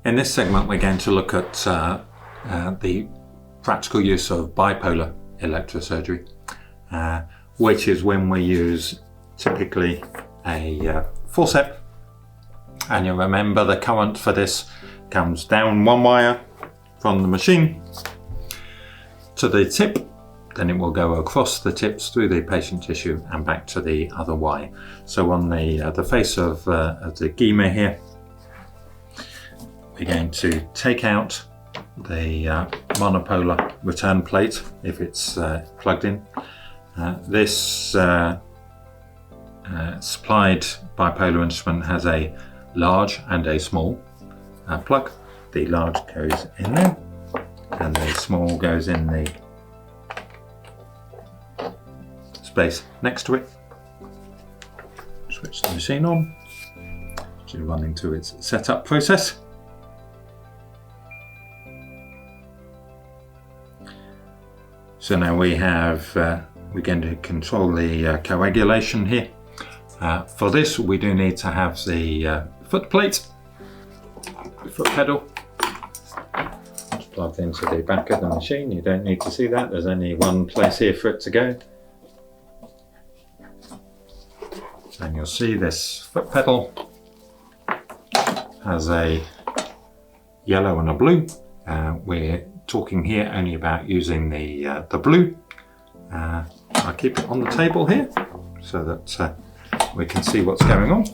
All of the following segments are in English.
In this segment, we're going to look at the practical use of bipolar electrosurgery, which is when we use typically a forceps. And you'll remember the current for this comes down one wire from the machine to the tip, then it will go across the tips through the patient tissue and back to the other wire. So on the face of the Gima here, we're going to take out the monopolar return plate if it's plugged in. This supplied bipolar instrument has a large and a small plug. The large goes in there and the small goes in the space next to it. Switch the machine on to run into its setup process. So now we have, we're going to control the coagulation here. For this we do need to have the foot plate, the foot pedal. It's plugged into the back of the machine. You don't need to see that, there's only one place here for it to go. And you'll see this foot pedal has a yellow and a blue. We're talking here only about using the blue. I'll keep it on the table here so that we can see what's going on.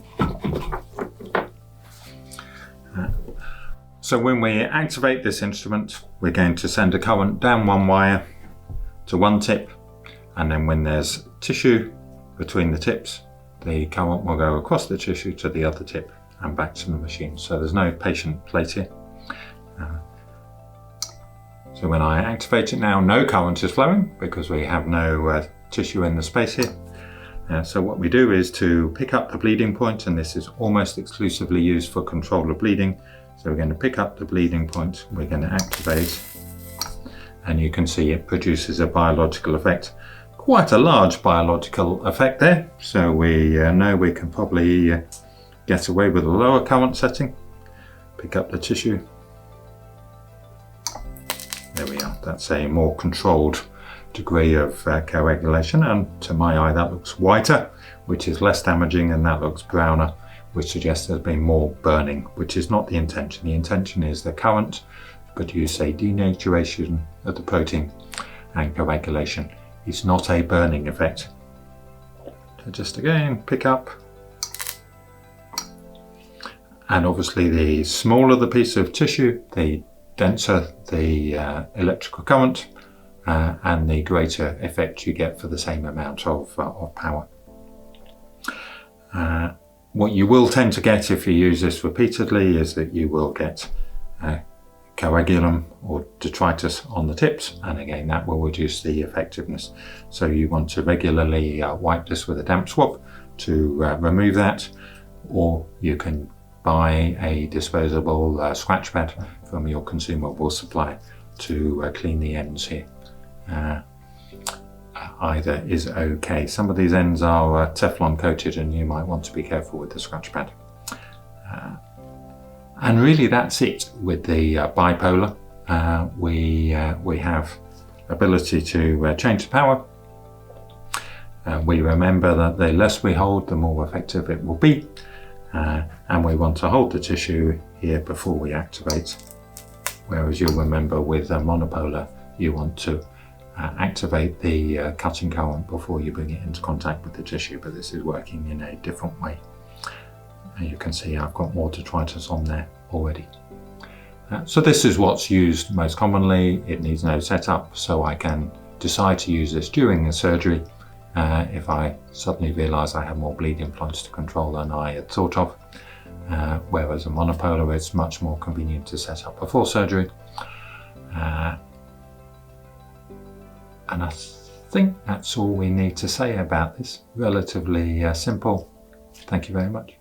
So when we activate this instrument, we're going to send a current down one wire to one tip, and then when there's tissue between the tips, the current will go across the tissue to the other tip and back to the machine. So there's no patient plate here. So when I activate it now, no current is flowing because we have no tissue in the space here. So what we do is to pick up the bleeding point, and this is almost exclusively used for control of bleeding. So we're going to pick up the bleeding point, we're going to activate, and you can see it produces a biological effect. Quite a large biological effect there. So we know we can probably get away with a lower current setting. Pick up the tissue. There we are, that's a more controlled degree of coagulation, and to my eye that looks whiter, which is less damaging, and that looks browner, which suggests there's been more burning, which is not the intention. The intention is the current produce a denaturation of the protein and coagulation. It's not a burning effect. So just again, pick up. And obviously the smaller the piece of tissue, the denser the electrical current, and the greater effect you get for the same amount of power. What you will tend to get if you use this repeatedly is that you will get coagulum or detritus on the tips, and again that will reduce the effectiveness. So you want to regularly wipe this with a damp swab to remove that, or you can buy a disposable scratch pad from your consumable supply to clean the ends here. Either is okay. Some of these ends are Teflon coated, and you might want to be careful with the scratch pad. And really that's it with the bipolar. We have ability to change the power. We remember that the less we hold, the more effective it will be. And we want to hold the tissue here before we activate. Whereas you'll remember with a monopolar, you want to activate the cutting current before you bring it into contact with the tissue, but this is working in a different way. And you can see I've got more detritus on there already. So this is what's used most commonly. It needs no setup, so I can decide to use this during the surgery if I suddenly realise I have more bleeding points to control than I had thought of. Whereas a monopolar, it's much more convenient to set up before surgery. And I think that's all we need to say about this. Relatively simple. Thank you very much.